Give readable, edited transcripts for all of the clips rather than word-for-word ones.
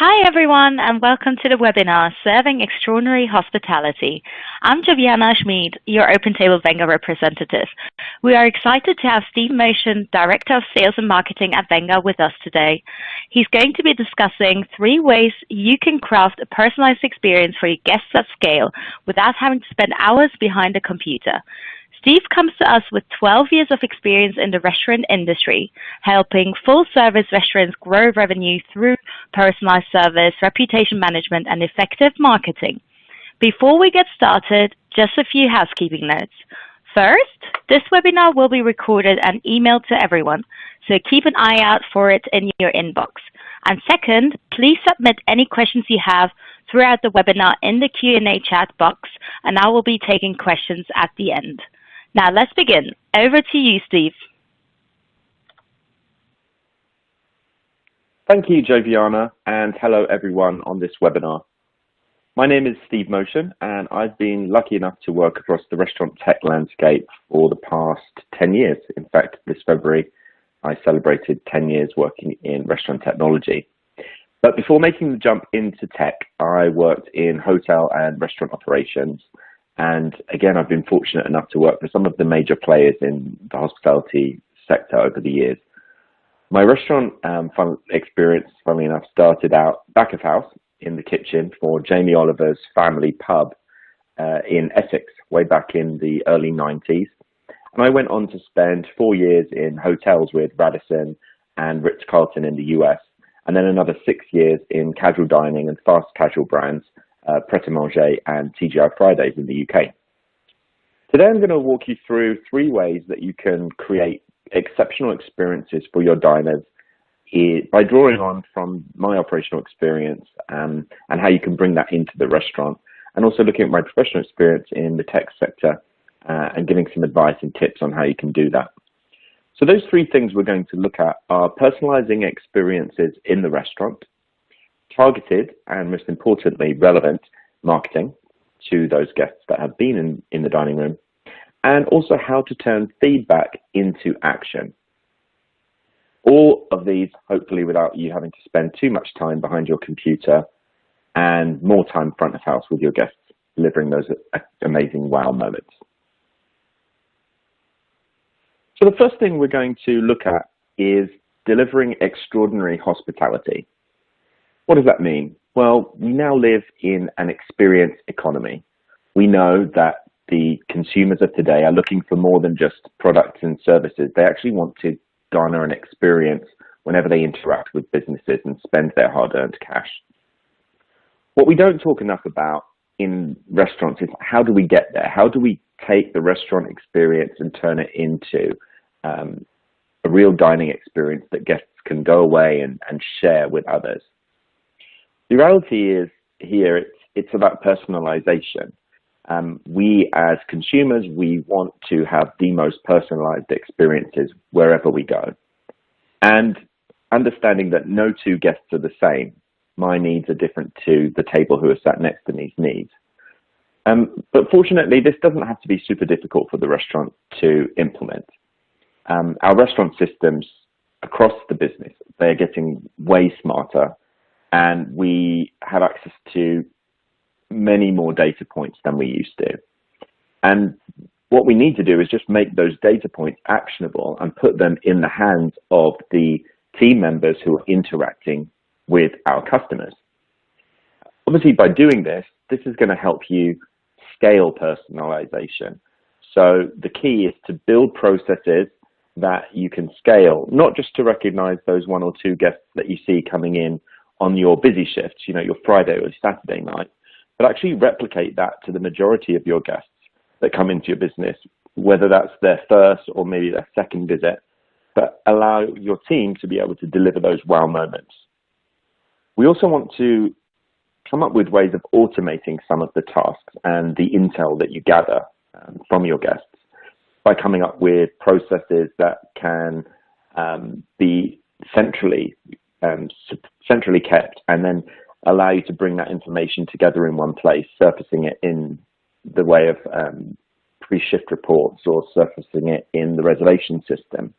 Hi everyone and welcome to the webinar Serving Extraordinary Hospitality. I'm Joviana Schmid, your OpenTable Wenger representative. We are excited to have Steve Motion, Director of Sales and Marketing at Wenger, with us today. He's going to be discussing 3 ways you can craft a personalized experience for your guests at scale without having to spend hours behind a computer. Steve comes to us with 12 years of experience in the restaurant industry, helping full-service restaurants grow revenue through personalized service, reputation management, and effective marketing. Before we get started, just a few housekeeping notes. First, this webinar will be recorded and emailed to everyone, so keep an eye out for it in your inbox. And second, please submit any questions you have throughout the webinar in the Q&A chat box, and I will be taking questions at the end. Now let's begin. Over to you, Steve. Thank you, Joviana, and hello everyone on this webinar. My name is Steve Motion, and I've been lucky enough to work across the restaurant tech landscape for the past 10 years. In fact, this February, I celebrated 10 years working in restaurant technology. But before making the jump into tech, I worked in hotel and restaurant operations. And again, I've been fortunate enough to work for some of the major players in the hospitality sector over the years. My restaurant experience, funnily enough, started out back of house in the kitchen for Jamie Oliver's family pub in Essex, way back in the early 90s. And I went on to spend 4 years in hotels with Radisson and Ritz-Carlton in the US, and then another 6 years in casual dining and fast casual brands, Pret-a-Manger and TGI Fridays in the UK. Today I'm going to walk you through 3 ways that you can create exceptional experiences for your diners by drawing on from my operational experience and how you can bring that into the restaurant, and also looking at my professional experience in the tech sector and giving some advice and tips on how you can do that. So those 3 things we're going to look at are personalizing experiences in the restaurant, targeted and, most importantly, relevant marketing to those guests that have been in the dining room, and also how to turn feedback into action. All of these, hopefully, without you having to spend too much time behind your computer and more time front of house with your guests, delivering those amazing wow moments. So the first thing we're going to look at is delivering extraordinary hospitality. What does that mean? Well, we now live in an experience economy. We know that the consumers of today are looking for more than just products and services. They actually want to garner an experience whenever they interact with businesses and spend their hard-earned cash. What we don't talk enough about in restaurants is how do we get there? How do we take the restaurant experience and turn it into a real dining experience that guests can go away and share with others? The reality is here, it's about personalization. We as consumers, we want to have the most personalized experiences wherever we go. And understanding that no 2 guests are the same. My needs are different to the table who are sat next to me's needs. But fortunately, this doesn't have to be super difficult for the restaurant to implement. Our restaurant systems across the business, they're getting way smarter, and we have access to many more data points than we used to. And what we need to do is just make those data points actionable and put them in the hands of the team members who are interacting with our customers. Obviously, by doing this, this is going to help you scale personalization. So the key is to build processes that you can scale, not just to recognize those 1 or 2 guests that you see coming in on your busy shifts, your Friday or Saturday night, but actually replicate that to the majority of your guests that come into your business, whether that's their first or maybe their second visit, but allow your team to be able to deliver those wow moments. We also want to come up with ways of automating some of the tasks and the intel that you gather from your guests by coming up with processes that can be centrally kept and then allow you to bring that information together in one place, surfacing it in the way of pre-shift reports or surfacing it in the reservation system.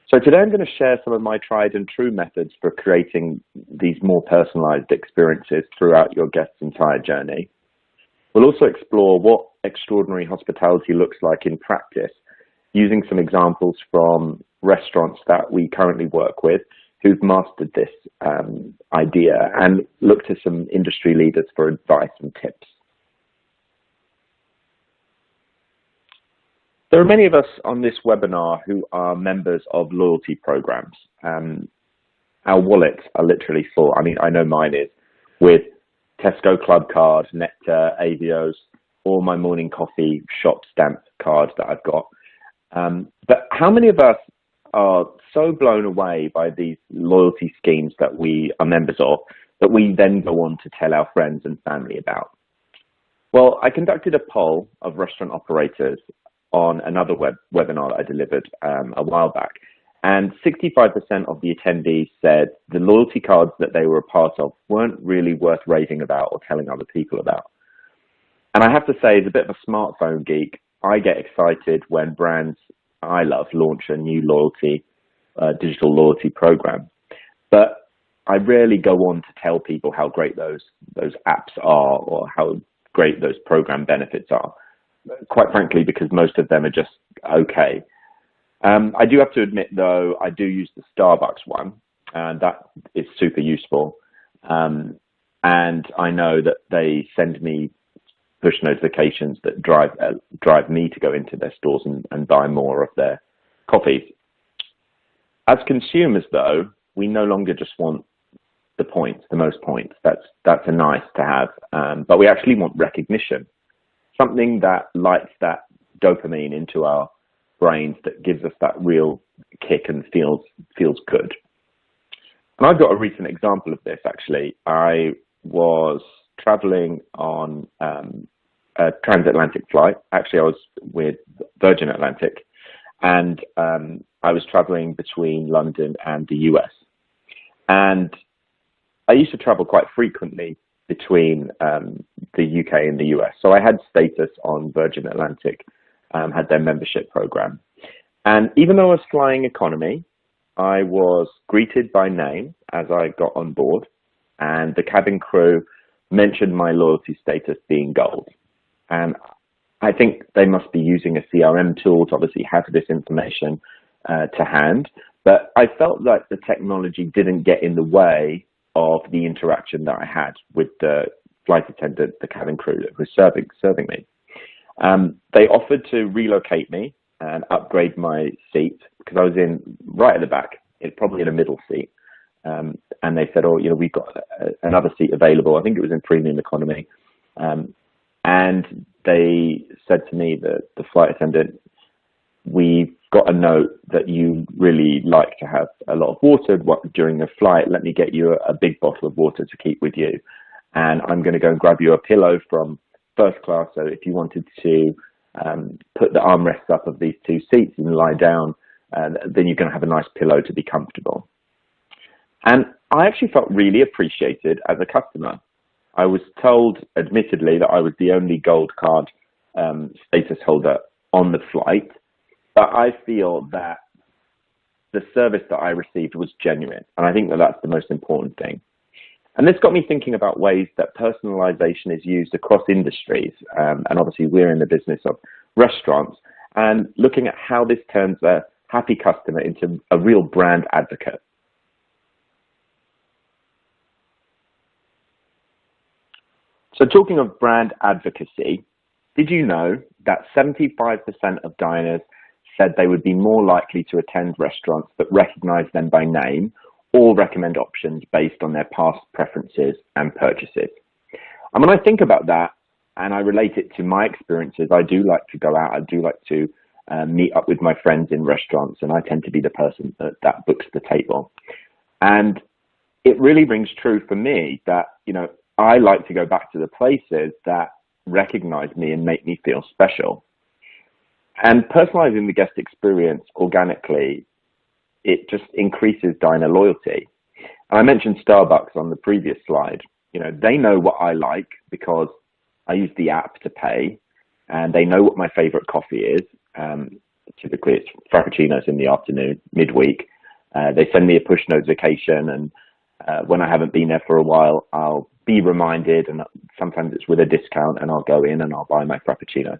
So today I'm going to share some of my tried and true methods for creating these more personalized experiences throughout your guest's entire journey. We'll also explore what extraordinary hospitality looks like in practice, using some examples from restaurants that we currently work with who've mastered this idea, and look to some industry leaders for advice and tips. There are many of us on this webinar who are members of loyalty programs. Our wallets are literally full. I mean, I know mine is, with Tesco Club Card, Nectar, Avios, or my morning coffee shop stamp card that I've got. But how many of us are so blown away by these loyalty schemes that we are members of that we then go on to tell our friends and family about? Well, I conducted a poll of restaurant operators on another webinar that I delivered a while back, and 65% of the attendees said the loyalty cards that they were a part of weren't really worth raving about or telling other people about. And I have to say, as a bit of a smartphone geek, I get excited when brands I love launch a new loyalty, digital loyalty program. But I rarely go on to tell people how great those apps are or how great those program benefits are. Quite frankly, because most of them are just okay. I do have to admit, though, I do use the Starbucks one, and that is super useful. And I know that they send me push notifications that drive me to go into their stores and buy more of their coffees. As consumers, though, we no longer just want the points, the most points. That's a nice to have, but we actually want recognition, something that lights that dopamine into our brains that gives us that real kick and feels good. And I've got a recent example of this, actually. I was traveling on a transatlantic flight. Actually, I was with Virgin Atlantic, and I was traveling between London and the US. And I used to travel quite frequently between the UK and the US. So I had status on Virgin Atlantic, had their membership program. And even though I was flying economy, I was greeted by name as I got on board, and the cabin crew mentioned my loyalty status being gold. And I think they must be using a CRM tool to obviously have this information to hand. But I felt like the technology didn't get in the way of the interaction that I had with the flight attendant, the cabin crew that was serving me. They offered to relocate me and upgrade my seat, because I was in right at the back, probably in a middle seat. And they said, oh, you know, we've got another seat available. I think it was in premium economy. And they said to me, the flight attendant, we've got a note that you really like to have a lot of water during the flight. Let me get you a big bottle of water to keep with you. And I'm going to go and grab you a pillow from first class. So if you wanted to put the armrests up of these two seats and lie down, then you're going to have a nice pillow to be comfortable. And I actually felt really appreciated as a customer. I was told, admittedly, that I was the only gold card status holder on the flight, but I feel that the service that I received was genuine, and I think that that's the most important thing. And this got me thinking about ways that personalization is used across industries, and obviously we're in the business of restaurants, and looking at how this turns a happy customer into a real brand advocate. So talking of brand advocacy, did you know that 75% of diners said they would be more likely to attend restaurants that recognize them by name or recommend options based on their past preferences and purchases? And when I think about that and I relate it to my experiences, I do like to go out, I do like to meet up with my friends in restaurants, and I tend to be the person that books the table. And it really rings true for me that, you know, I like to go back to the places that recognize me and make me feel special. And personalizing the guest experience organically, it just increases diner loyalty. And I mentioned Starbucks on the previous slide. You know, they know what I like because I use the app to pay, and they know what my favorite coffee is. typically it's frappuccinos in the afternoon, midweek. They send me a push notification, and when I haven't been there for a while, I'll be reminded, and sometimes it's with a discount, and I'll go in and I'll buy my frappuccino.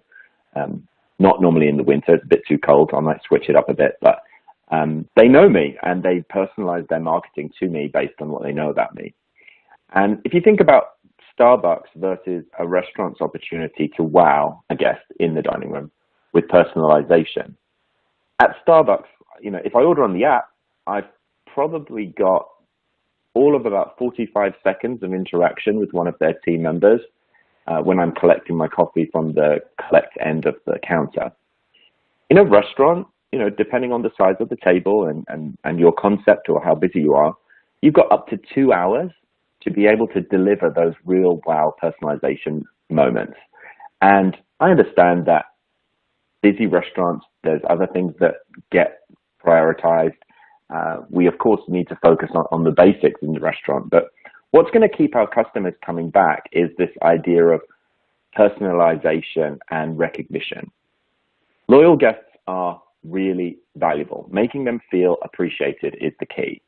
Not normally in the winter, it's a bit too cold. I might switch it up a bit, but they know me, and they personalize their marketing to me based on what they know about me. And if you think about Starbucks versus a restaurant's opportunity to wow a guest in the dining room with personalization, at Starbucks, if I order on the app, I've probably got all of about 45 seconds of interaction with one of their team members when I'm collecting my coffee from the collect end of the counter. In a restaurant, depending on the size of the table and your concept or how busy you are, you've got up to 2 hours to be able to deliver those real wow personalization moments. And I understand that busy restaurants, there's other things that get prioritized. We, of course, need to focus on the basics in the restaurant. But what's going to keep our customers coming back is this idea of personalization and recognition. Loyal guests are really valuable. Making them feel appreciated is the key.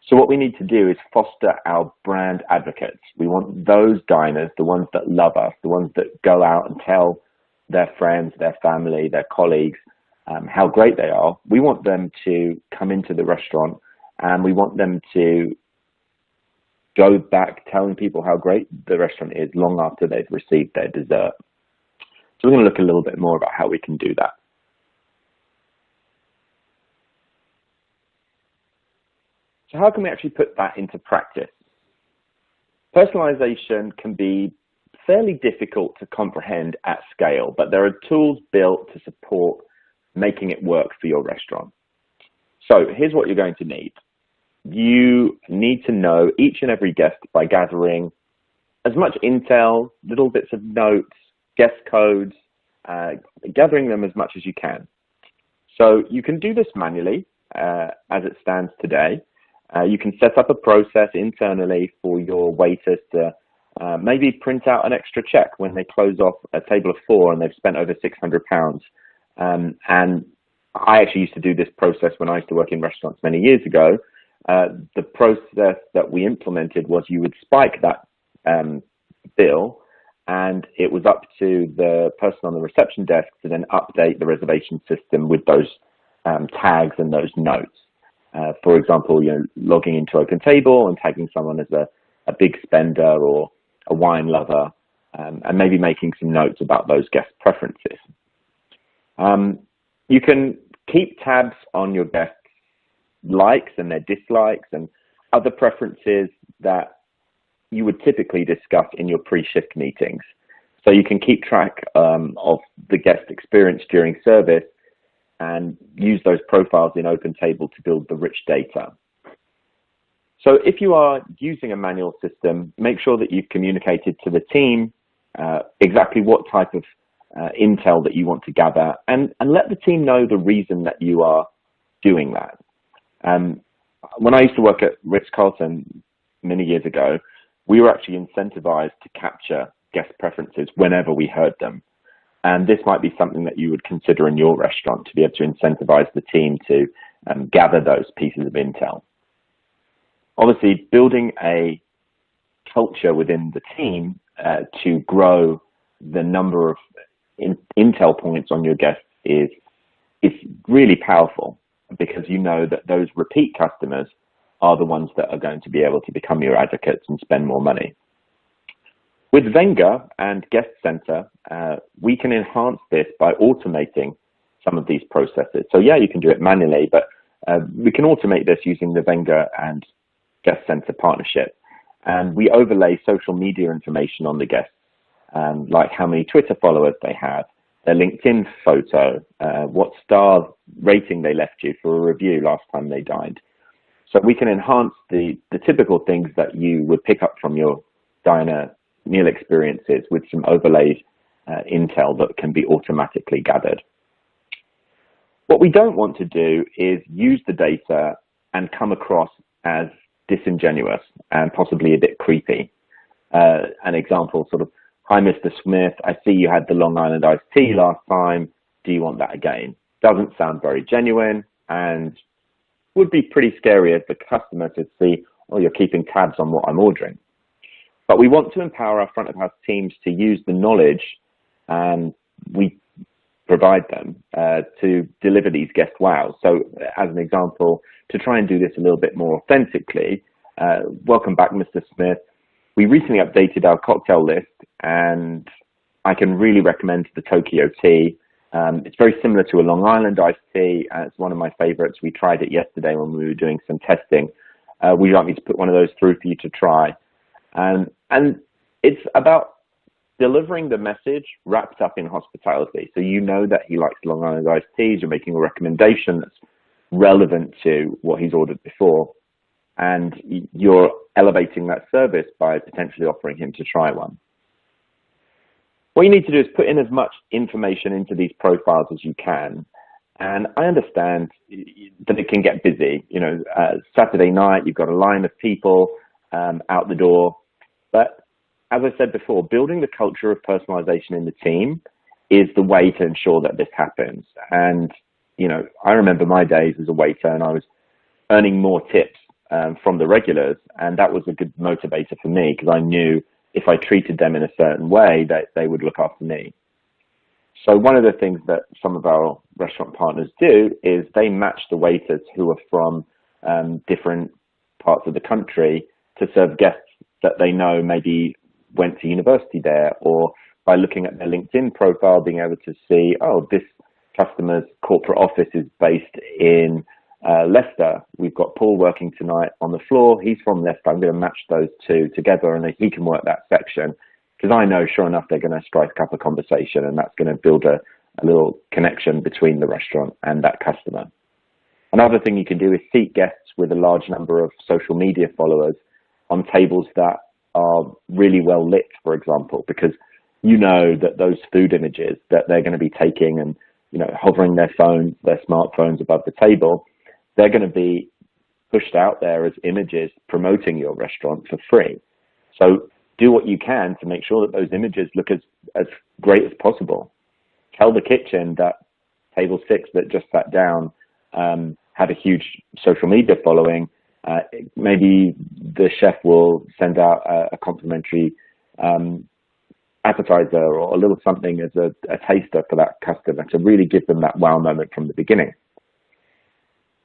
So what we need to do is foster our brand advocates. We want those diners, the ones that love us, the ones that go out and tell their friends, their family, their colleagues how great they are. We want them to come into the restaurant, and we want them to go back telling people how great the restaurant is long after they've received their dessert. So we're going to look a little bit more about how we can do that. So how can we actually put that into practice? Personalization can be fairly difficult to comprehend at scale, but there are tools built to support making it work for your restaurant. So here's what you're going to need. You need to know each and every guest by gathering as much intel, little bits of notes, guest codes, gathering them as much as you can. So you can do this manually as it stands today. You can set up a process internally for your waiters to maybe print out an extra check when they close off a table of 4 and they've spent over £600. And I actually used to do this process when I used to work in restaurants many years ago. The process that we implemented was you would spike that bill, and it was up to the person on the reception desk to then update the reservation system with those tags and those notes. For example, logging into OpenTable and tagging someone as a big spender or a wine lover, and maybe making some notes about those guest preferences. You can keep tabs on your guests' likes and their dislikes and other preferences that you would typically discuss in your pre-shift meetings. So you can keep track of the guest experience during service and use those profiles in OpenTable to build the rich data. So if you are using a manual system, make sure that you've communicated to the team exactly what type of intel that you want to gather, and let the team know the reason that you are doing that. When I used to work at Ritz-Carlton many years ago, we were actually incentivized to capture guest preferences whenever we heard them. And this might be something that you would consider in your restaurant, to be able to incentivize the team to gather those pieces of intel. Obviously, building a culture within the team to grow the number of intel points on your guests is really powerful, because you know that those repeat customers are the ones that are going to be able to become your advocates and spend more money. With Wenger and Guest Center, we can enhance this by automating some of these processes. So yeah, you can do it manually, but we can automate this using the Wenger and Guest Center partnership. And we overlay social media information on the guests, like how many Twitter followers they have, their LinkedIn photo, what star rating they left you for a review last time they dined. So we can enhance the typical things that you would pick up from your diner meal experiences with some overlaid intel that can be automatically gathered. What we don't want to do is use the data and come across as disingenuous and possibly a bit creepy. An example, sort of, "Hi, Mr. Smith, I see you had the Long Island iced tea last time. Do you want that again?" doesn't sound very genuine and would be pretty scary as the customer to see, oh, you're keeping tabs on what I'm ordering. But we want to empower our front of house teams to use the knowledge we provide them to deliver these guest wows. So as an example, to try and do this a little bit more authentically, welcome back, Mr. Smith. We recently updated our cocktail list, and I can really recommend the Tokyo tea. It's very similar to a Long Island iced tea. It's one of my favorites. We tried it yesterday when we were doing some testing. Would you like me to put one of those through for you to try? And it's about delivering the message wrapped up in hospitality. So you know that he likes Long Island iced teas. You're making a recommendation that's relevant to what he's ordered before. And you're elevating that service by potentially offering him to try one. What you need to do is put in as much information into these profiles as you can. And I understand that it can get busy. You know, Saturday night, you've got a line of people out the door. But as I said before, building the culture of personalization in the team is the way to ensure that this happens. And, you know, I remember my days as a waiter, and I was earning more tips from the regulars. And that was a good motivator for me, because I knew if I treated them in a certain way, that they would look after me. So one of the things that some of our restaurant partners do is they match the waiters who are from different parts of the country to serve guests that they know maybe went to university there, or by looking at their LinkedIn profile, being able to see, oh, this customer's corporate office is based in Leicester. We've got Paul working tonight on the floor. He's from Leicester. I'm going to match those two together, and he can work that section, because I know, sure enough, they're going to strike up a conversation, and that's going to build a little connection between the restaurant and that customer. Another thing you can do is seek guests with a large number of social media followers on tables that are really well lit, for example, because you know that those food images that they're going to be taking and, you know, hovering their smartphones above the table, they're going to be pushed out there as images promoting your restaurant for free. So do what you can to make sure that those images look as great as possible. Tell the kitchen that table 6 that just sat down had a huge social media following. Maybe the chef will send out a complimentary appetizer or a little something as a taster for that customer to really give them that wow moment from the beginning.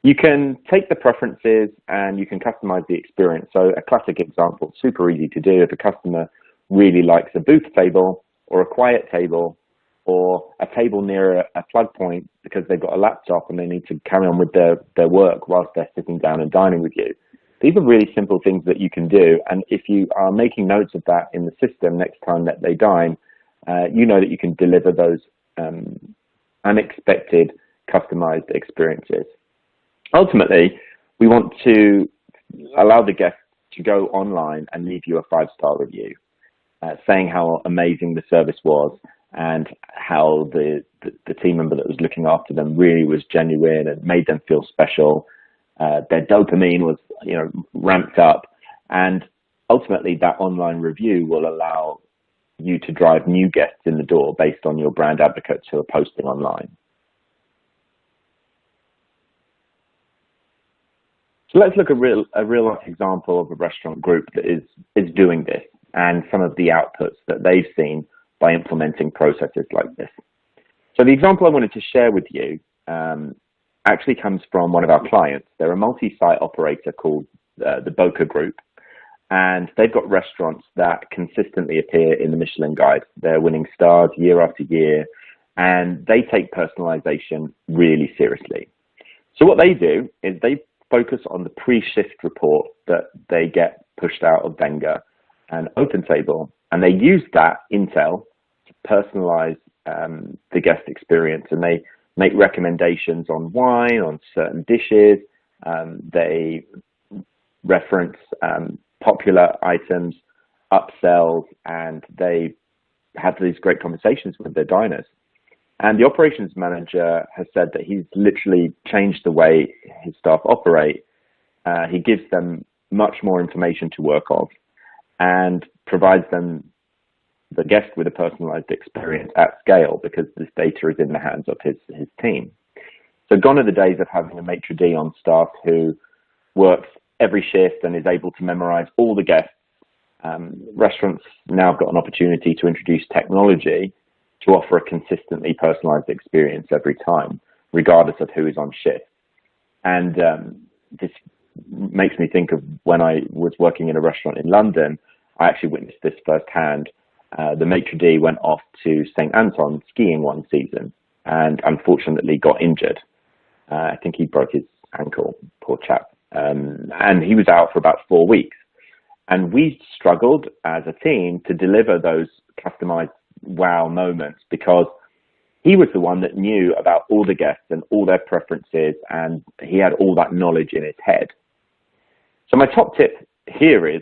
You can take the preferences and you can customize the experience. So a classic example, super easy to do, if a customer really likes a booth table or a quiet table or a table near a plug point because they've got a laptop and they need to carry on with their work whilst they're sitting down and dining with you. These are really simple things that you can do. And if you are making notes of that in the system next time that they dine, you know that you can deliver those unexpected customized experiences. Ultimately, we want to allow the guests to go online and leave you a 5-star review, saying how amazing the service was and how the team member that was looking after them really was genuine and made them feel special. Their dopamine was, you know, ramped up, and ultimately that online review will allow you to drive new guests in the door based on your brand advocates who are posting online. So let's look at a real example of a restaurant group that is doing this and some of the outputs that they've seen by implementing processes like this. So the example I wanted to share with you actually comes from one of our clients. They're a multi-site operator called the Boca Group, and they've got restaurants that consistently appear in the Michelin Guide. They're winning stars year after year, and they take personalization really seriously. So what they do is they focus on the pre-shift report that they get pushed out of Wenger and OpenTable, and they use that intel to personalize the guest experience, and they make recommendations on wine, on certain dishes. They reference popular items, upsells, and they have these great conversations with their diners. And the operations manager has said that he's literally changed the way his staff operate. He gives them much more information to work off and provides them, the guest, with a personalized experience at scale because this data is in the hands of his team. So gone are the days of having a maitre d' on staff who works every shift and is able to memorize all the guests. Restaurants now have got an opportunity to introduce technology to offer a consistently personalized experience every time, regardless of who is on shift. And this makes me think of when I was working in a restaurant in London. I actually witnessed this firsthand. The maitre d' went off to St. Anton skiing one season and unfortunately got injured. I think he broke his ankle, poor chap. And he was out for about 4 weeks. And we struggled as a team to deliver those customized wow moments because he was the one that knew about all the guests and all their preferences, and he had all that knowledge in his head. So my top tip here is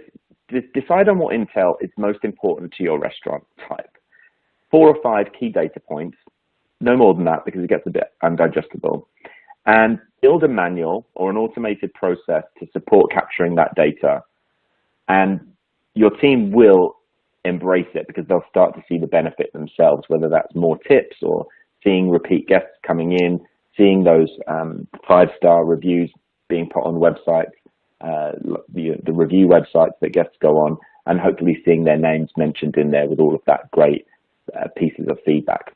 decide on what intel is most important to your restaurant type. 4 or 5 key data points, no more than that because it gets a bit undigestible, and build a manual or an automated process to support capturing that data. And your team will embrace it because they'll start to see the benefit themselves, whether that's more tips or seeing repeat guests coming in, seeing those 5-star reviews being put on websites, the review websites that guests go on, and hopefully seeing their names mentioned in there with all of that great pieces of feedback.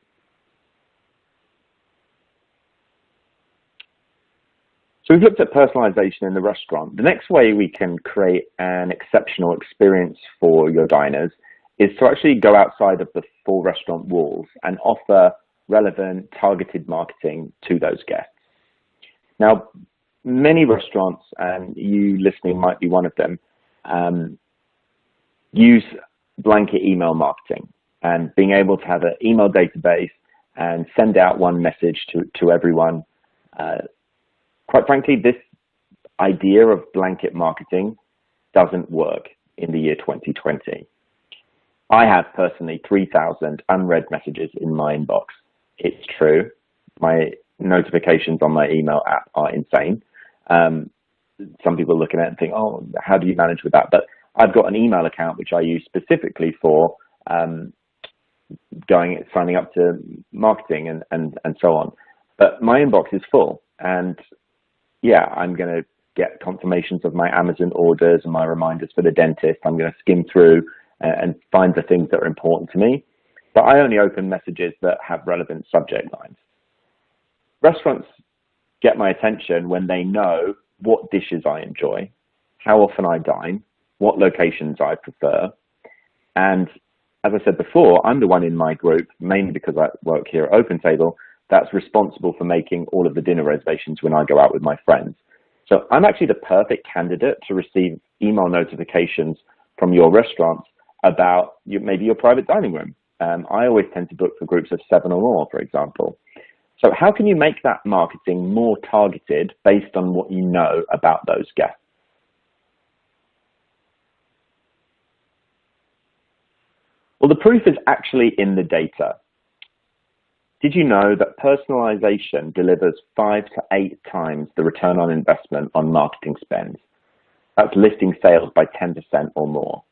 So we've looked at personalization in the restaurant. The next way we can create an exceptional experience for your diners is to actually go outside of the 4 restaurant walls and offer relevant, targeted marketing to those guests. Now, many restaurants, and you listening might be one of them, use blanket email marketing and being able to have an email database and send out one message to everyone. Quite frankly, this idea of blanket marketing doesn't work in the year 2020. I have personally 3,000 unread messages in my inbox. It's true. My notifications on my email app are insane. Some people look at it and think, oh, how do you manage with that? But I've got an email account which I use specifically for signing up to marketing and so on. But my inbox is full, and yeah, I'm going to get confirmations of my Amazon orders and my reminders for the dentist. I'm going to skim through and find the things that are important to me. But I only open messages that have relevant subject lines. Restaurants get my attention when they know what dishes I enjoy, how often I dine, what locations I prefer. And as I said before, I'm the one in my group, mainly because I work here at OpenTable, that's responsible for making all of the dinner reservations when I go out with my friends. So I'm actually the perfect candidate to receive email notifications from your restaurants about maybe your private dining room. I always tend to book for groups of 7 or more, for example. So how can you make that marketing more targeted based on what you know about those guests? Well, the proof is actually in the data. Did you know that personalization delivers 5 to 8 times the return on investment on marketing spend? That's lifting sales by 10% or more.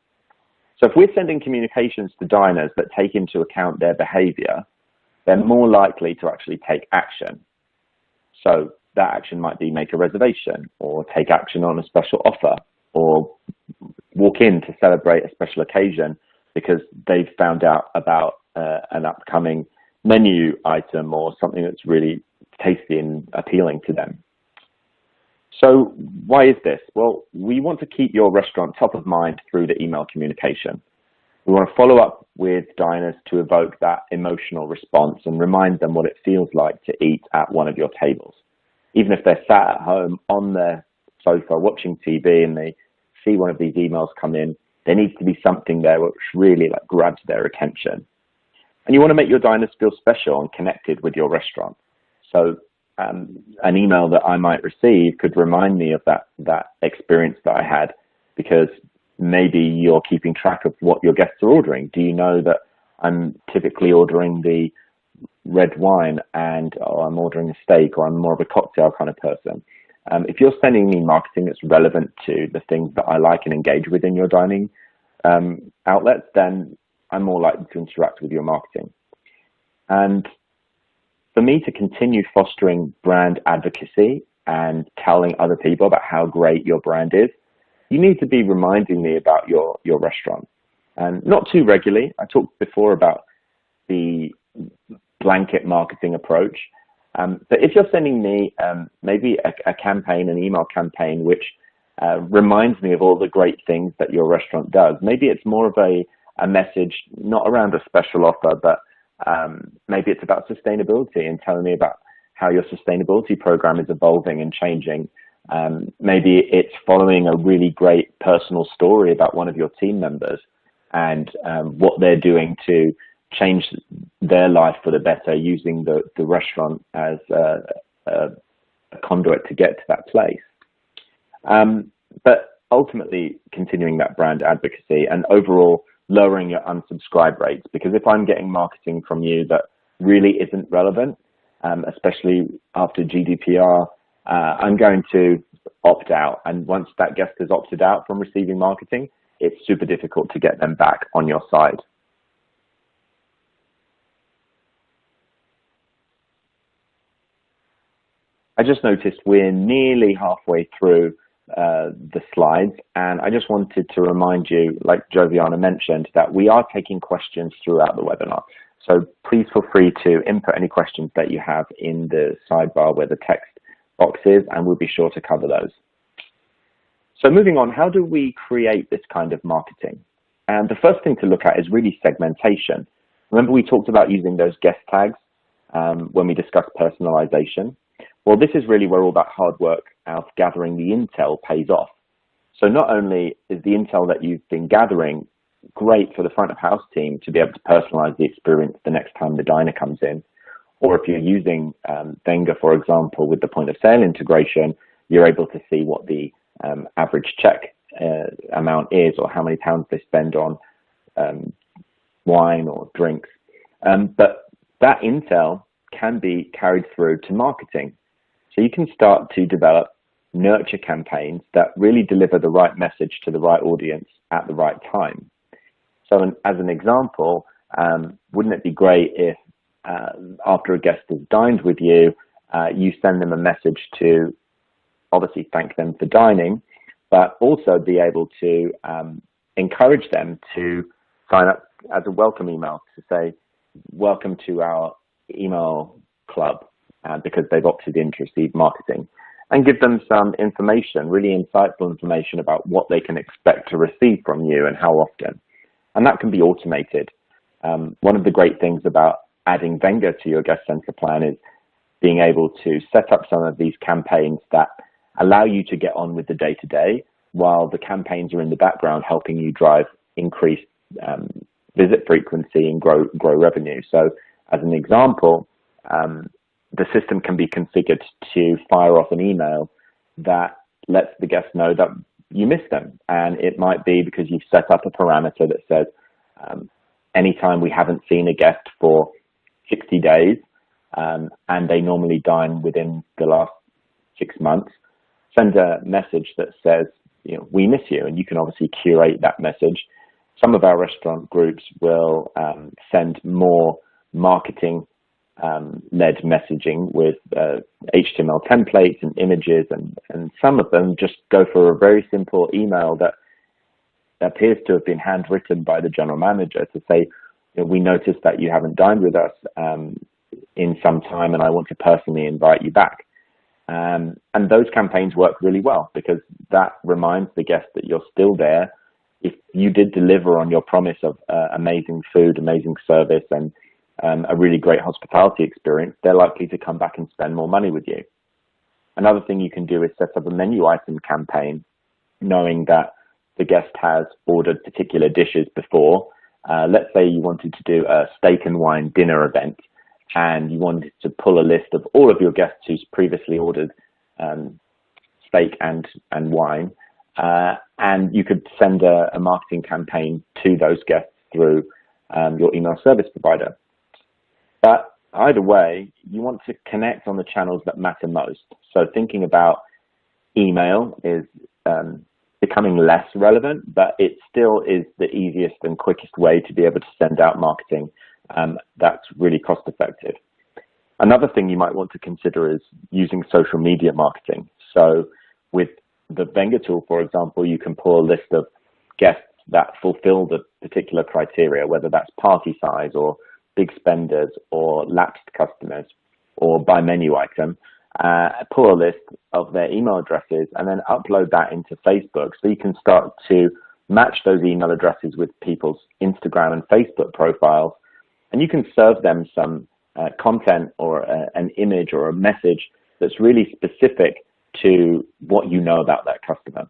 So if we're sending communications to diners that take into account their behavior, they're more likely to actually take action. So that action might be make a reservation or take action on a special offer or walk in to celebrate a special occasion because they've found out about an upcoming menu item or something that's really tasty and appealing to them. So why is this? Well, we want to keep your restaurant top of mind through the email communication. We want to follow up with diners to evoke that emotional response and remind them what it feels like to eat at one of your tables. Even if they're sat at home on their sofa watching TV and they see one of these emails come in, there needs to be something there which really grabs their attention. And you want to make your diners feel special and connected with your restaurant. So an email that I might receive could remind me of that experience that I had, because maybe you're keeping track of what your guests are ordering. Do you know that I'm typically ordering the red wine and I'm ordering a steak, or I'm more of a cocktail kind of person? If you're sending me marketing that's relevant to the things that I like and engage with in your dining outlets, then I'm more likely to interact with your marketing. And for me to continue fostering brand advocacy and telling other people about how great your brand is, you need to be reminding me about your restaurant. And not too regularly. I talked before about the blanket marketing approach. But if you're sending me maybe a campaign, an email campaign, which reminds me of all the great things that your restaurant does, maybe it's more of a message, not around a special offer, but maybe it's about sustainability and telling me about how your sustainability program is evolving and changing. Maybe it's following a really great personal story about one of your team members and what they're doing to change their life for the better, using the restaurant as a conduit to get to that place. But ultimately continuing that brand advocacy and overall lowering your unsubscribe rates, because if I'm getting marketing from you that really isn't relevant, especially after GDPR, I'm going to opt out. And once that guest has opted out from receiving marketing, it's super difficult to get them back on your side. I just noticed we're nearly halfway through the slides, and I just wanted to remind you, like Joviana mentioned, that we are taking questions throughout the webinar. So please feel free to input any questions that you have in the sidebar where the text box is, and we'll be sure to cover those. So moving on, how do we create this kind of marketing? And the first thing to look at is really segmentation. Remember we talked about using those guest tags when we discussed personalization? Well, this is really where all that hard work of gathering the intel pays off. So not only is the intel that you've been gathering great for the front of house team to be able to personalize the experience the next time the diner comes in, or if you're using Wenger, for example, with the point of sale integration, you're able to see what the average check amount is, or how many pounds they spend on wine or drinks. But that intel can be carried through to marketing. So you can start to develop nurture campaigns that really deliver the right message to the right audience at the right time. So as an example, wouldn't it be great if after a guest has dined with you, you send them a message to obviously thank them for dining, but also be able to encourage them to sign up as a welcome email to say, welcome to our email club, because they've opted in to receive marketing, and give them some information, really insightful information about what they can expect to receive from you and how often. And that can be automated. One of the great things about adding Wenger to your guest center plan is being able to set up some of these campaigns that allow you to get on with the day-to-day while the campaigns are in the background helping you drive increased visit frequency and grow revenue. So as an example, the system can be configured to fire off an email that lets the guest know that you missed them. And it might be because you've set up a parameter that says, anytime we haven't seen a guest for 60 days, and they normally dine within the last 6 months, send a message that says, we miss you. And you can obviously curate that message. Some of our restaurant groups will send more marketing led messaging with HTML templates and images, and some of them just go for a very simple email that appears to have been handwritten by the general manager to say, we noticed that you haven't dined with us in some time, and I want to personally invite you back. And those campaigns work really well because that reminds the guest that you're still there. If you did deliver on your promise of amazing food, amazing service, and a really great hospitality experience, they're likely to come back and spend more money with you. Another thing you can do is set up a menu item campaign, knowing that the guest has ordered particular dishes before. Let's say you wanted to do a steak and wine dinner event, and you wanted to pull a list of all of your guests who's previously ordered steak and wine, and you could send a marketing campaign to those guests through your email service provider. But either way, you want to connect on the channels that matter most. So thinking about email is becoming less relevant, but it still is the easiest and quickest way to be able to send out marketing that's really cost effective. Another thing you might want to consider is using social media marketing. So with the Wenger tool, for example, you can pull a list of guests that fulfill the particular criteria, whether that's party size or big spenders or lapsed customers or by menu item, pull a list of their email addresses and then upload that into Facebook. So you can start to match those email addresses with people's Instagram and Facebook profiles, and you can serve them some content or an image or a message that's really specific to what you know about that customer.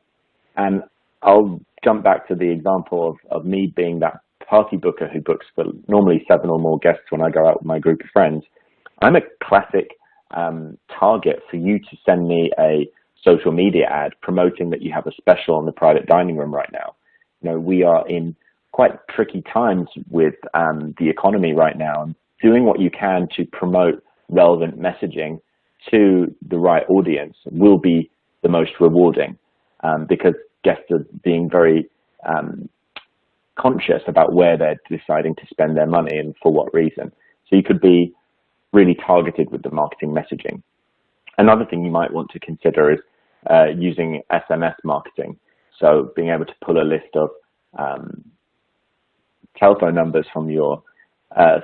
And I'll jump back to the example of me being that party booker who books for normally 7 or more guests when I go out with my group of friends. I'm a classic target for you to send me a social media ad promoting that you have a special on the private dining room right now. You know, we are in quite tricky times with the economy right now, and doing what you can to promote relevant messaging to the right audience will be the most rewarding, because guests are being very conscious about where they're deciding to spend their money and for what reason. So you could be really targeted with the marketing messaging. Another thing you might want to consider is using SMS marketing. So being able to pull a list of telephone numbers from your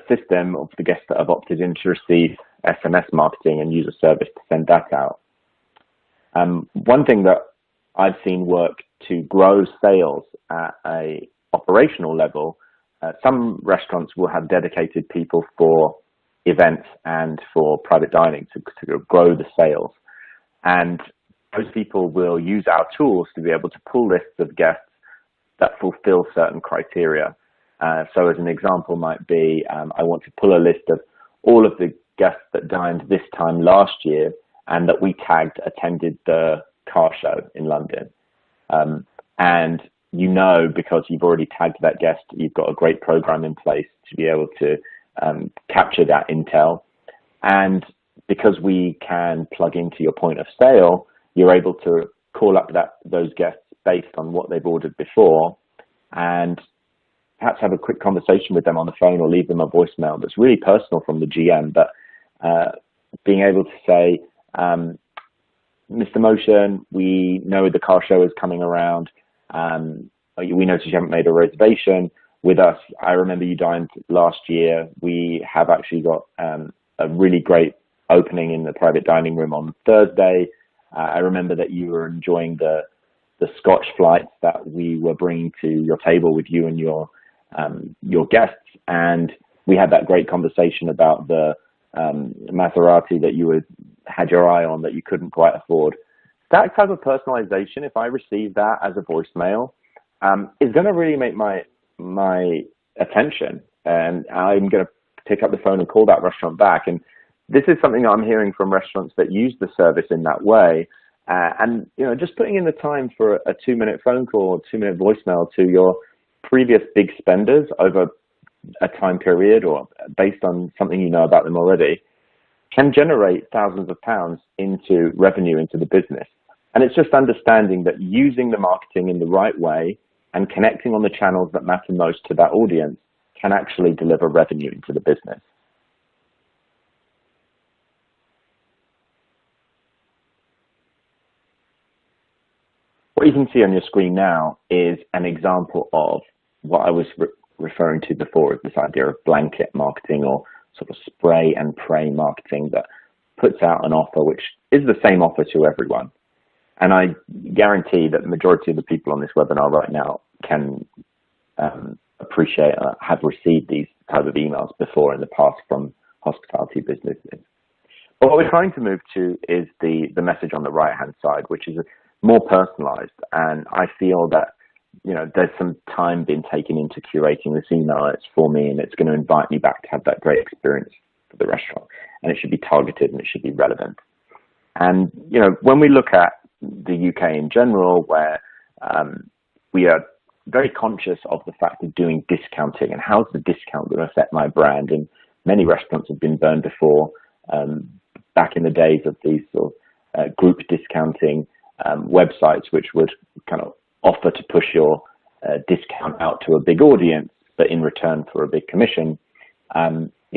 system of the guests that have opted in to receive SMS marketing and use a service to send that out. One thing that I've seen work to grow sales at a operational level, some restaurants will have dedicated people for events and for private dining to grow the sales. And those people will use our tools to be able to pull lists of guests that fulfill certain criteria. So as an example might be, I want to pull a list of all of the guests that dined this time last year and that we tagged attended the car show in London. And you know, because you've already tagged that guest, you've got a great program in place to be able to capture that intel. And because we can plug into your point of sale, you're able to call up those guests based on what they've ordered before and perhaps have a quick conversation with them on the phone or leave them a voicemail that's really personal from the GM, but being able to say, Mr. Motion, we know the car show is coming around. We noticed you haven't made a reservation with us. I remember you dined last year. We have actually got a really great opening in the private dining room on Thursday. I remember that you were enjoying the Scotch flights that we were bringing to your table with you and your guests, and we had that great conversation about the Maserati that you had your eye on that you couldn't quite afford. That type of personalization, if I receive that as a voicemail, is going to really make my attention, and I'm going to pick up the phone and call that restaurant back. And this is something I'm hearing from restaurants that use the service in that way. And you know, just putting in the time for a 2-minute phone call or 2-minute voicemail to your previous big spenders over a time period or based on something you know about them already can generate thousands of pounds into revenue into the business. And it's just understanding that using the marketing in the right way and connecting on the channels that matter most to that audience can actually deliver revenue into the business. What you can see on your screen now is an example of what I was referring to before, is this idea of blanket marketing or sort of spray and pray marketing that puts out an offer which is the same offer to everyone. And I guarantee that the majority of the people on this webinar right now can appreciate, have received these type of emails before in the past from hospitality businesses. But what we're trying to move to is the message on the right-hand side, which is more personalized. And I feel that, you know, there's some time been taken into curating this email. It's for me, and it's going to invite me back to have that great experience for the restaurant. And it should be targeted and it should be relevant. And, you know, when we look at the UK in general, where we are very conscious of the fact of doing discounting and how's the discount going to affect my brand. And many restaurants have been burned before, back in the days of these sort of group discounting websites, which would kind of offer to push your discount out to a big audience, but in return for a big commission. You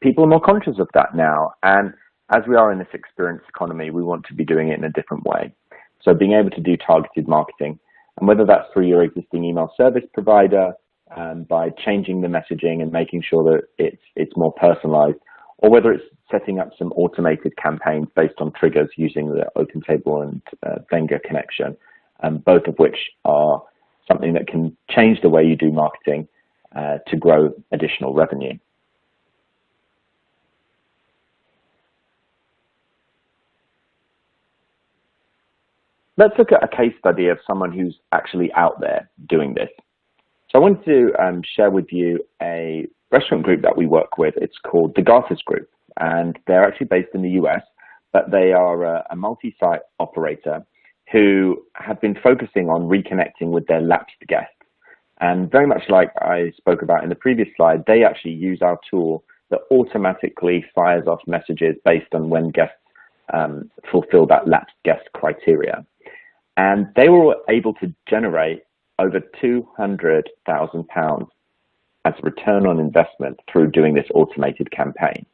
people are more conscious of that now. And as we are in this experience economy, we want to be doing it in a different way. So being able to do targeted marketing, and whether that's through your existing email service provider, by changing the messaging and making sure that it's more personalized, or whether it's setting up some automated campaigns based on triggers using the OpenTable and Wenger connection, both of which are something that can change the way you do marketing to grow additional revenue. Let's look at a case study of someone who's actually out there doing this. So I wanted to share with you a restaurant group that we work with. It's called the Garces Group, and they're actually based in the US, but they are a multi-site operator who have been focusing on reconnecting with their lapsed guests. And very much like I spoke about in the previous slide, they actually use our tool that automatically fires off messages based on when guests fulfill that lapsed guest criteria. And they were able to generate over £200,000 as a return on investment through doing this automated campaign.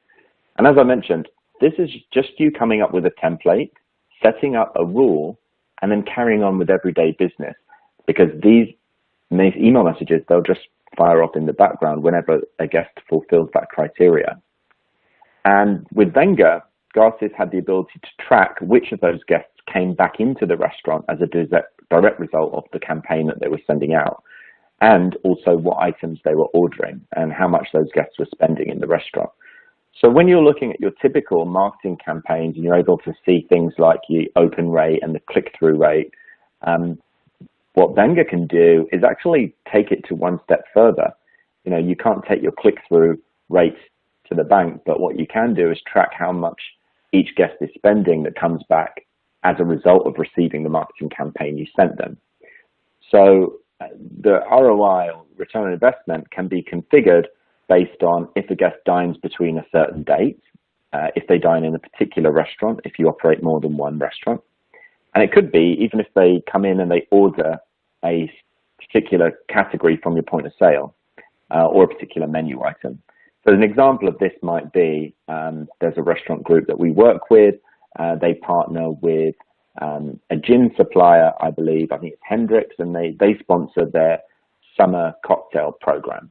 And as I mentioned, this is just you coming up with a template, setting up a rule, and then carrying on with everyday business. Because these email messages, they'll just fire off in the background whenever a guest fulfills that criteria. And with Wenger, Garces had the ability to track which of those guests came back into the restaurant as a direct result of the campaign that they were sending out, and also what items they were ordering and how much those guests were spending in the restaurant. So when you're looking at your typical marketing campaigns and you're able to see things like the open rate and the click-through rate, what Wenger can do is actually take it to one step further. You can't take your click-through rate to the bank, but what you can do is track how much each guest is spending that comes back as a result of receiving the marketing campaign you sent them. So the ROI, or return on investment, can be configured based on if a guest dines between a certain date, if they dine in a particular restaurant, if you operate more than one restaurant. And it could be even if they come in and they order a particular category from your point of sale or a particular menu item. So an example of this might be, there's a restaurant group that we work with. They partner with a gin supplier, I think it's Hendrix, and they sponsor their summer cocktail program.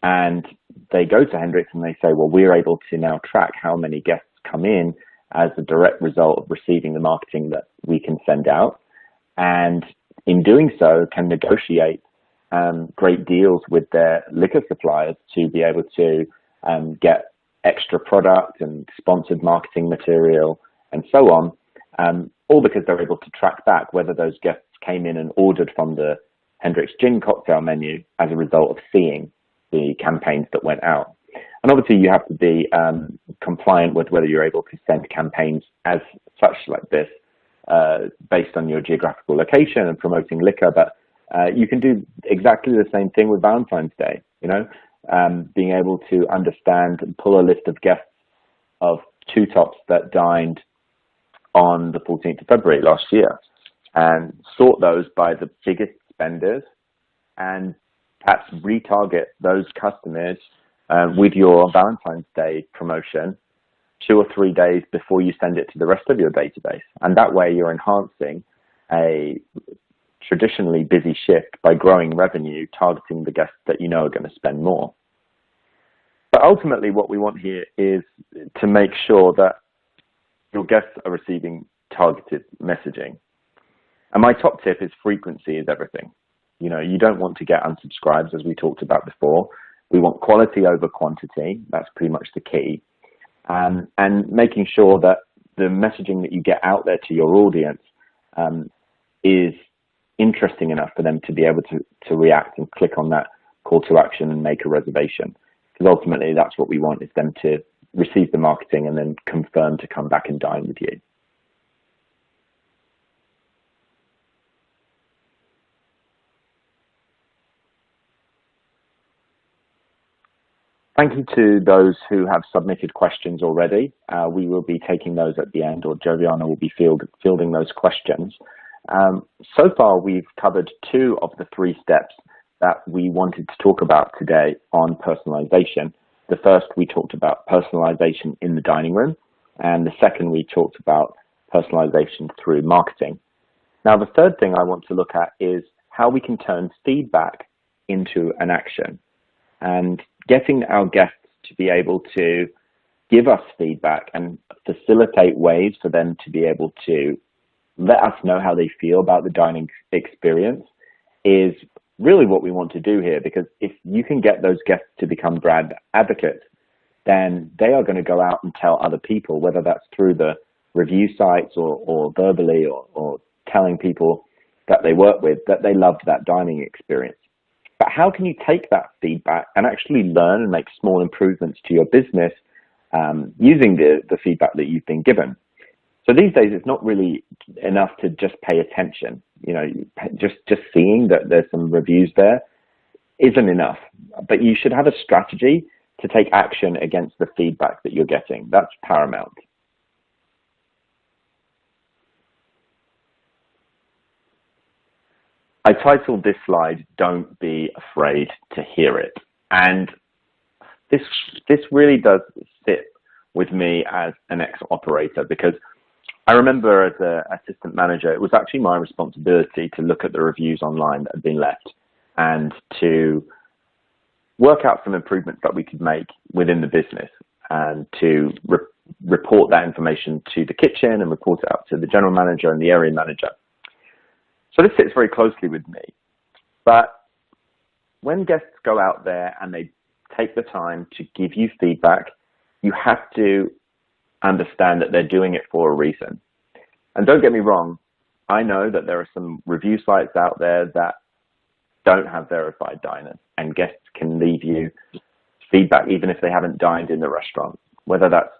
And they go to Hendrix and they say, well, we're able to now track how many guests come in as a direct result of receiving the marketing that we can send out. And in doing so, can negotiate great deals with their liquor suppliers to be able to get extra product and sponsored marketing material and so on, all because they're able to track back whether those guests came in and ordered from the Hendrix Gin cocktail menu as a result of seeing the campaigns that went out. And obviously you have to be compliant with whether you're able to send campaigns as such like this based on your geographical location and promoting liquor, but you can do exactly the same thing with Valentine's Day, being able to understand and pull a list of guests of two tops that dined on the 14th of February last year and sort those by the biggest spenders and perhaps retarget those customers with your Valentine's Day promotion 2 or 3 days before you send it to the rest of your database. And that way you're enhancing a traditionally busy shift by growing revenue, targeting the guests that you know are going to spend more. But ultimately what we want here is to make sure that your guests are receiving targeted messaging. And my top tip is frequency is everything. You don't want to get unsubscribes, as we talked about before. We want quality over quantity. That's pretty much the key. And making sure that the messaging that you get out there to your audience is interesting enough for them to be able to react and click on that call to action and make a reservation. Because ultimately that's what we want, is them to receive the marketing and then confirm to come back and dine with you. Thank you to those who have submitted questions already. We will be taking those at the end, or Joviana will be fielding those questions. So far, we've covered 2 of the 3 steps that we wanted to talk about today on personalization. The first, we talked about personalization in the dining room, and the second, we talked about personalization through marketing. Now, the third thing I want to look at is how we can turn feedback into an action, and getting our guests to be able to give us feedback and facilitate ways for them to be able to let us know how they feel about the dining experience is really what we want to do here, because if you can get those guests to become brand advocates, then they are going to go out and tell other people, whether that's through the review sites or verbally or telling people that they work with that they loved that dining experience. But how can you take that feedback and actually learn and make small improvements to your business using the feedback that you've been given? So these days, it's not really enough to just pay attention. You know, just seeing that there's some reviews there isn't enough. But you should have a strategy to take action against the feedback that you're getting. That's paramount. I titled this slide, "Don't be afraid to hear it." And this really does sit with me as an ex-operator, because I remember as an assistant manager, it was actually my responsibility to look at the reviews online that had been left and to work out some improvements that we could make within the business, and to report that information to the kitchen and report it out to the general manager and the area manager. So this sits very closely with me. But when guests go out there and they take the time to give you feedback, you have to understand that they're doing it for a reason. And don't get me wrong, I know that there are some review sites out there that don't have verified diners, and guests can leave you feedback even if they haven't dined in the restaurant, whether that's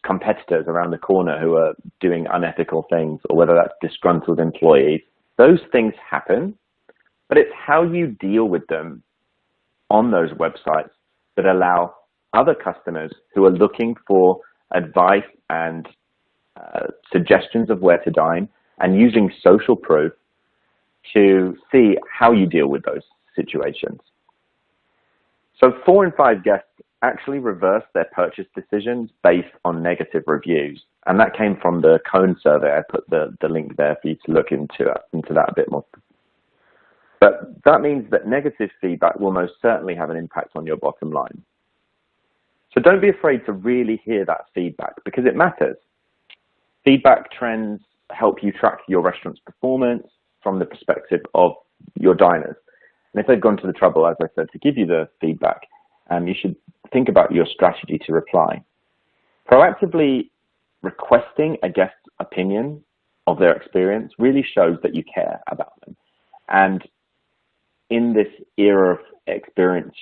competitors around the corner who are doing unethical things, or whether that's disgruntled employees. Those things happen, but it's how you deal with them on those websites that allow other customers who are looking for advice and suggestions of where to dine, and using social proof to see how you deal with those situations. So 4 in 5 guests actually reverse their purchase decisions based on negative reviews. And that came from the Cone survey. I put the link there for you to look into that a bit more. But that means that negative feedback will most certainly have an impact on your bottom line. So don't be afraid to really hear that feedback, because it matters. Feedback trends help you track your restaurant's performance from the perspective of your diners. And if they've gone to the trouble, as I said, to give you the feedback, you should think about your strategy to reply. Proactively requesting a guest's opinion of their experience really shows that you care about them. And in this era of experience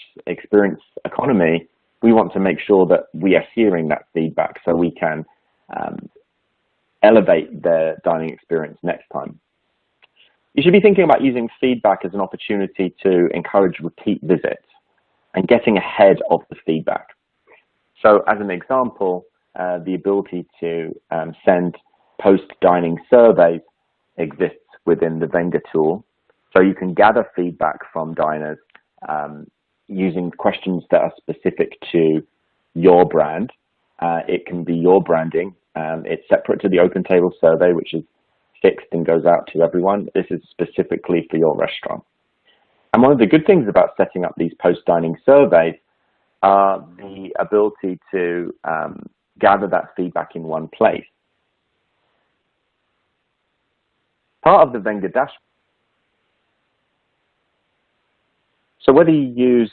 economy, we want to make sure that we are hearing that feedback so we can elevate their dining experience next time. You should be thinking about using feedback as an opportunity to encourage repeat visits and getting ahead of the feedback. So as an example, the ability to send post-dining surveys exists within the Wenger tool. So you can gather feedback from diners using questions that are specific to your brand. It can be your branding. It's separate to the OpenTable survey, which is fixed and goes out to everyone. This is specifically for your restaurant. And one of the good things about setting up these post-dining surveys are the ability to gather that feedback in one place. Part of the Wenger dashboard. So whether you use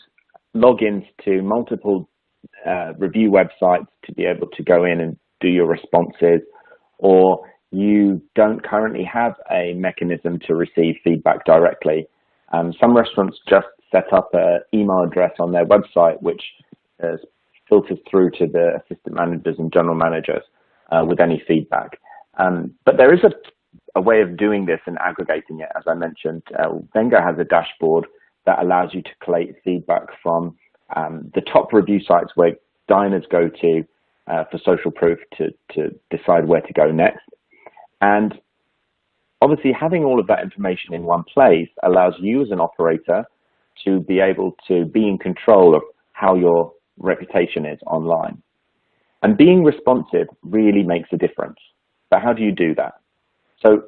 logins to multiple review websites to be able to go in and do your responses, or you don't currently have a mechanism to receive feedback directly, some restaurants just set up an email address on their website which filters through to the assistant managers and general managers with any feedback. But there is a way of doing this and aggregating it. As I mentioned, Wenger has a dashboard that allows you to collate feedback from the top review sites where diners go to for social proof to decide where to go next. And obviously having all of that information in one place allows you as an operator to be able to be in control of how your reputation is online. And being responsive really makes a difference. But how do you do that? So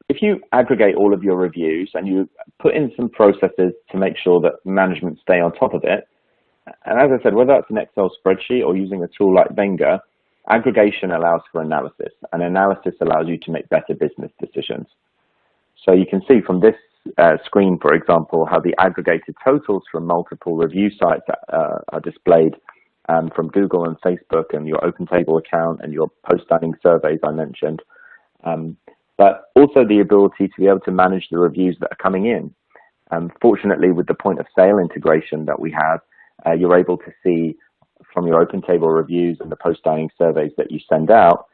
if you aggregate all of your reviews and you put in some processes to make sure that management stay on top of it, and as I said, whether that's an Excel spreadsheet or using a tool like Wenger, aggregation allows for analysis, and analysis allows you to make better business decisions. So you can see from this screen, for example, how the aggregated totals from multiple review sites are displayed from Google and Facebook and your OpenTable account and your post-dining surveys I mentioned, but also the ability to be able to manage the reviews that are coming in. Fortunately, with the point of sale integration that we have, you're able to see from your OpenTable reviews and the post-dining surveys that you send out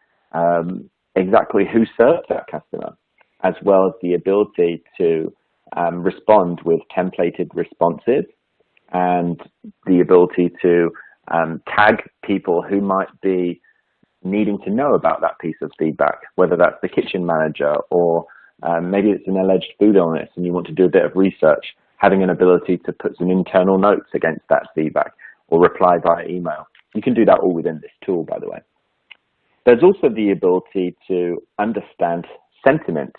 exactly who served that customer, as well as the ability to respond with templated responses and the ability to tag people who might be needing to know about that piece of feedback, whether that's the kitchen manager or maybe it's an alleged food illness and you want to do a bit of research, having an ability to put some internal notes against that feedback or reply via email. You can do that all within this tool, by the way. There's also the ability to understand sentiment.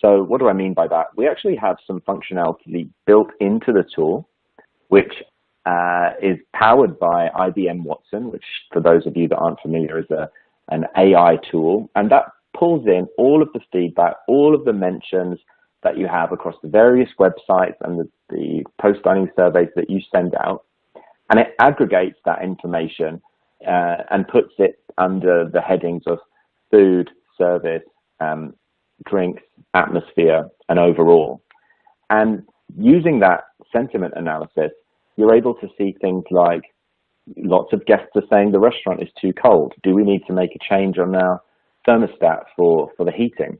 So what do I mean by that? We actually have some functionality built into the tool, which is powered by IBM Watson, which for those of you that aren't familiar is an AI tool, and that pulls in all of the feedback, all of the mentions that you have across the various websites and the post-dining surveys that you send out, and it aggregates that information and puts it under the headings of food, service, drinks, atmosphere, and overall. And using that sentiment analysis, you're able to see things like lots of guests are saying the restaurant is too cold. Do we need to make a change on our thermostat for the heating?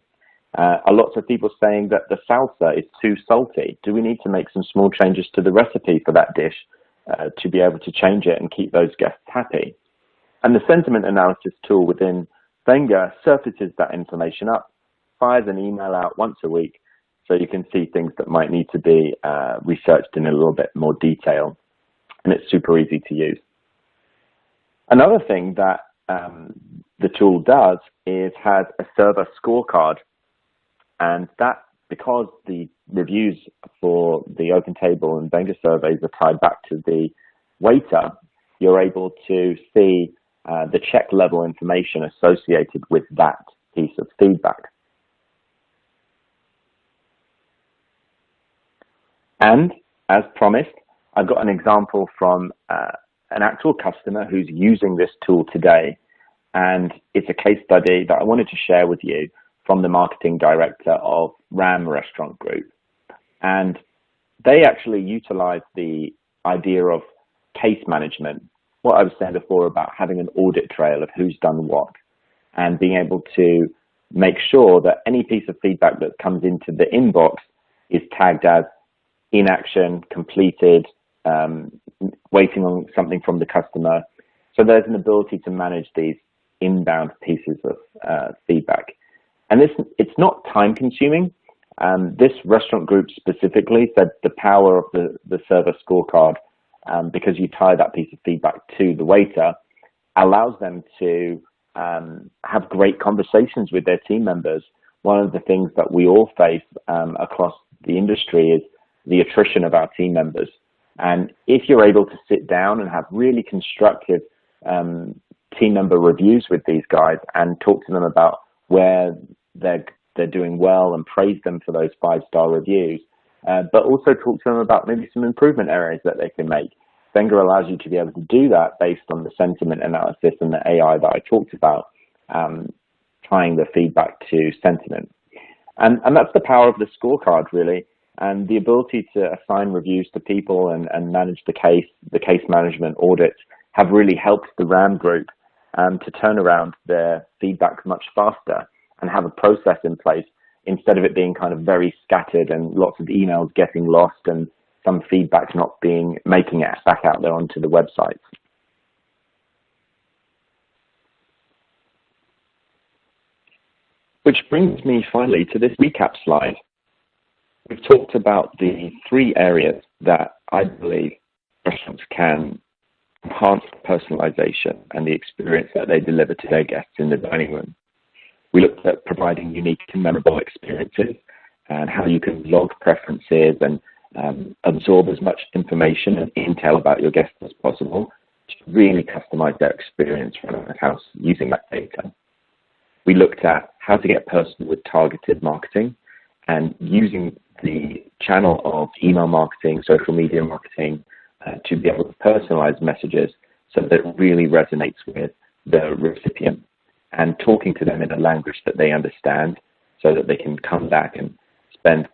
Are lots of people saying that the salsa is too salty? Do we need to make some small changes to the recipe for that dish to be able to change it and keep those guests happy? And the sentiment analysis tool within Wenger surfaces that information up, fires an email out once a week, so you can see things that might need to be researched in a little bit more detail, and it's super easy to use. Another thing that the tool does is has a server scorecard, and that, because the reviews for the OpenTable and Wenger surveys are tied back to the waiter, you're able to see the check level information associated with that piece of feedback. And as promised, I've got an example from an actual customer who's using this tool today. And it's a case study that I wanted to share with you from the marketing director of RAM Restaurant Group. And they actually utilize the idea of case management, what I was saying before about having an audit trail of who's done what, and being able to make sure that any piece of feedback that comes into the inbox is tagged as inaction, completed, waiting on something from the customer. So there's an ability to manage these inbound pieces of feedback. And it's not time consuming. This restaurant group specifically said the power of the server scorecard, because you tie that piece of feedback to the waiter, allows them to have great conversations with their team members. One of the things that we all face across the industry is the attrition of our team members. And if you're able to sit down and have really constructive team member reviews with these guys and talk to them about where they're doing well and praise them for those 5-star reviews, but also talk to them about maybe some improvement areas that they can make. Wenger allows you to be able to do that based on the sentiment analysis and the AI that I talked about, tying the feedback to sentiment. And that's the power of the scorecard, really, and the ability to assign reviews to people and manage the case management audits have really helped the RAM group to turn around their feedback much faster and have a process in place instead of it being kind of very scattered and lots of emails getting lost and some feedback not making it back out there onto the websites. Which brings me finally to this recap slide. We've talked about the 3 areas that I believe restaurants can enhanced personalization and the experience that they deliver to their guests in the dining room. We looked at providing unique and memorable experiences and how you can log preferences and absorb as much information and intel about your guests as possible to really customize their experience from the house using that data. We looked at how to get personal with targeted marketing and using the channel of email marketing, social media marketing to be able to personalize messages so that it really resonates with the recipient, and talking to them in a language that they understand so that they can come back and spend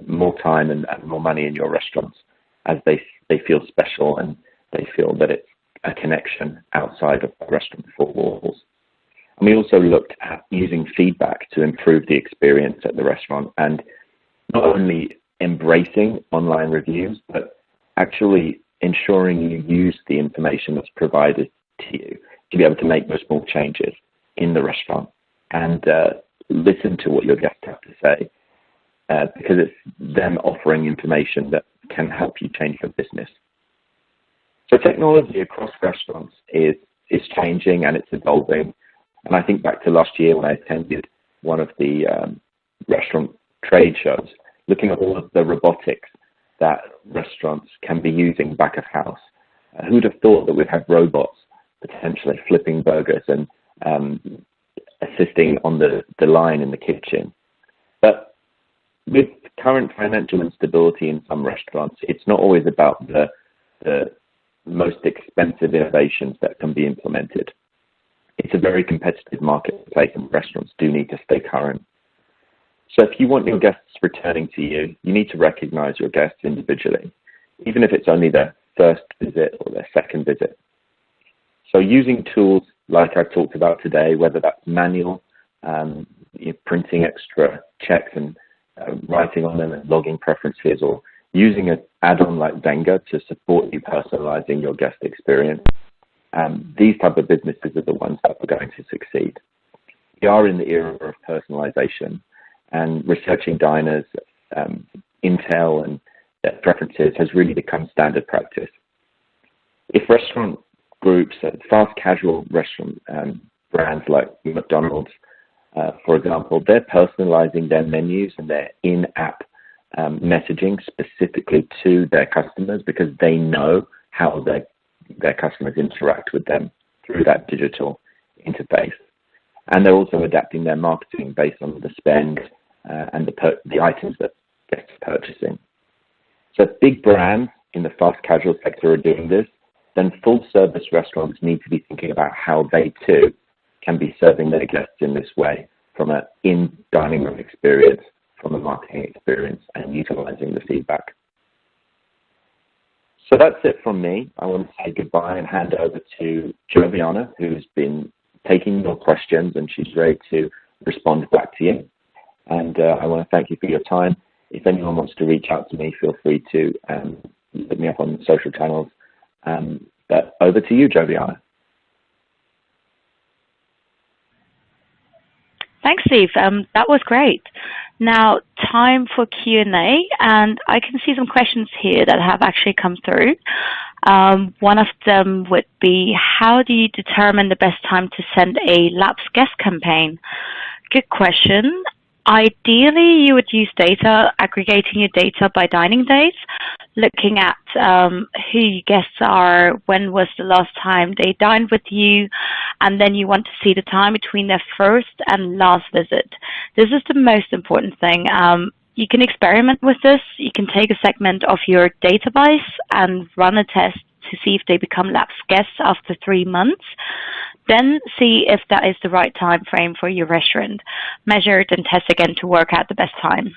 more time and more money in your restaurants as they feel special and they feel that it's a connection outside of the restaurant four walls. And we also looked at using feedback to improve the experience at the restaurant, and not only embracing online reviews, but actually ensuring you use the information that's provided to you to be able to make those small changes in the restaurant and listen to what your guests have to say, because it's them offering information that can help you change your business. So technology across restaurants is changing and it's evolving. And I think back to last year when I attended one of the restaurant trade shows, looking at all of the robotics that restaurants can be using back of house. Who'd have thought that we'd have robots potentially flipping burgers and assisting on the line in the kitchen? But with current financial instability in some restaurants, it's not always about the most expensive innovations that can be implemented. It's a very competitive marketplace and restaurants do need to stay current. So if you want your guests returning to you, you need to recognize your guests individually, even if it's only their first visit or their second visit. So using tools like I've talked about today, whether that's manual, printing extra checks and writing on them and logging preferences, or using an add-on like Wenger to support you personalizing your guest experience, these type of businesses are the ones that are going to succeed. We are in the era of personalization, and researching diners, intel and their preferences has really become standard practice. If restaurant groups, fast casual restaurant brands like McDonald's, for example, they're personalizing their menus and their in-app messaging specifically to their customers because they know how their customers interact with them through that digital interface. And they're also adapting their marketing based on the spend and the items that guests are purchasing. So if big brands in the fast casual sector are doing this, then full service restaurants need to be thinking about how they too can be serving their guests in this way, from an in-dining room experience, from a marketing experience, and utilizing the feedback. So that's it from me. I want to say goodbye and hand over to Joviana, who's been taking your questions, and she's ready to respond back to you. And I want to thank you for your time. If anyone wants to reach out to me, feel free to look me up on social channels. But over to you, Joviana. Thanks, Steve. That was great. Now, time for Q&A, and I can see some questions here that have actually come through. One of them would be, how do you determine the best time to send a Lapse guest campaign? Good question. Ideally, you would use data, aggregating your data by dining days, looking at who your guests are, when was the last time they dined with you, and then you want to see the time between their first and last visit. This is the most important thing. You can experiment with this. You can take a segment of your database and run a test to see if they become Lapse guests after 3 months. Then see if that is the right time frame for your restaurant. Measure it and test again to work out the best time.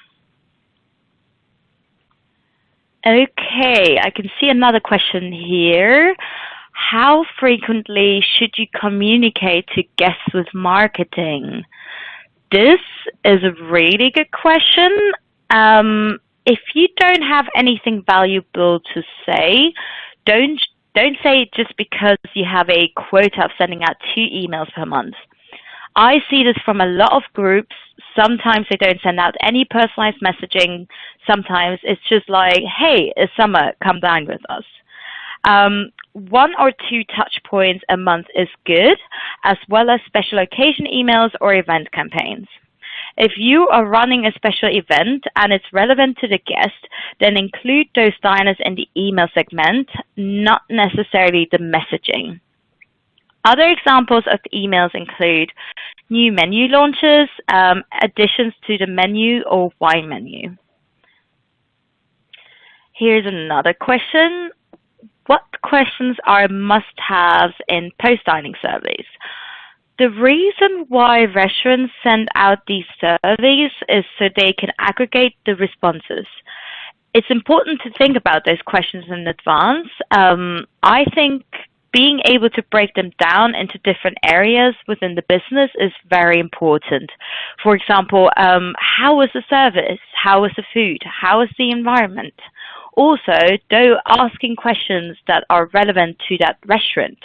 Okay, I can see another question here. How frequently should you communicate to guests with marketing? This is a really good question. If you don't have anything valuable to say, don't say it just because you have a quota of sending out 2 emails per month. I see this from a lot of groups. Sometimes they don't send out any personalized messaging. Sometimes it's just like, hey, it's summer, come dine with us. 1 or 2 touch points a month is good, as well as special occasion emails or event campaigns. If you are running a special event and it's relevant to the guest, then include those diners in the email segment, not necessarily the messaging. Other examples of emails include new menu launches, additions to the menu or wine menu. Here's another question. What questions are must-haves in post-dining surveys? The reason why restaurants send out these surveys is so they can aggregate the responses. It's important to think about those questions in advance. I think being able to break them down into different areas within the business is very important. For example, how was the service? How was the food? How was the environment? Also, though asking questions that are relevant to that restaurant.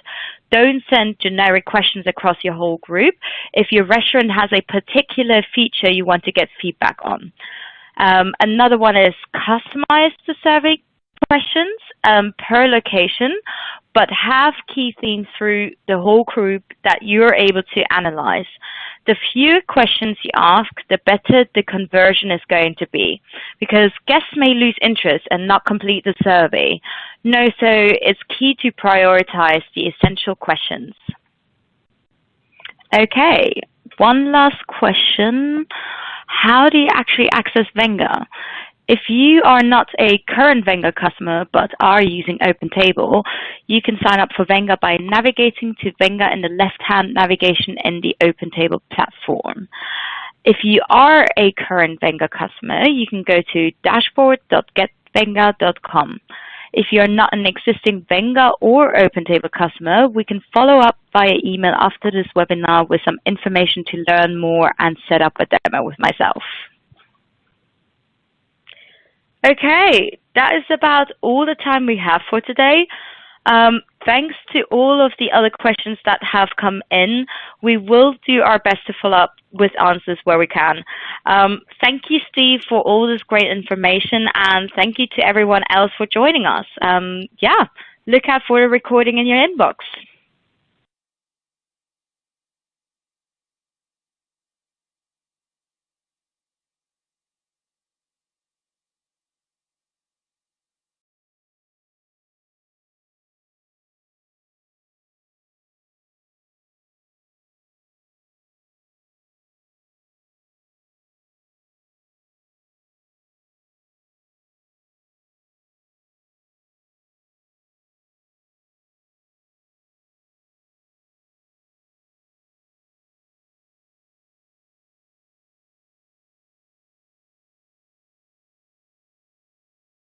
Don't send generic questions across your whole group if your restaurant has a particular feature you want to get feedback on. Another one is customize the survey questions per location, but have key themes through the whole group that you're able to analyze. The fewer questions you ask, the better the conversion is going to be, because guests may lose interest and not complete the survey. So it's key to prioritize the essential questions. Okay, one last question. How do you actually access Wenger? If you are not a current Wenger customer but are using OpenTable, you can sign up for Wenger by navigating to Wenger in the left-hand navigation in the OpenTable platform. If you are a current Wenger customer, you can go to dashboard.getwenger.com. If you are not an existing Wenger or OpenTable customer, we can follow up via email after this webinar with some information to learn more and set up a demo with myself. Okay, that is about all the time we have for today. Thanks to all of the other questions that have come in. We will do our best to follow up with answers where we can. Thank you, Steve, for all this great information, and thank you to everyone else for joining us. Look out for the recording in your inbox.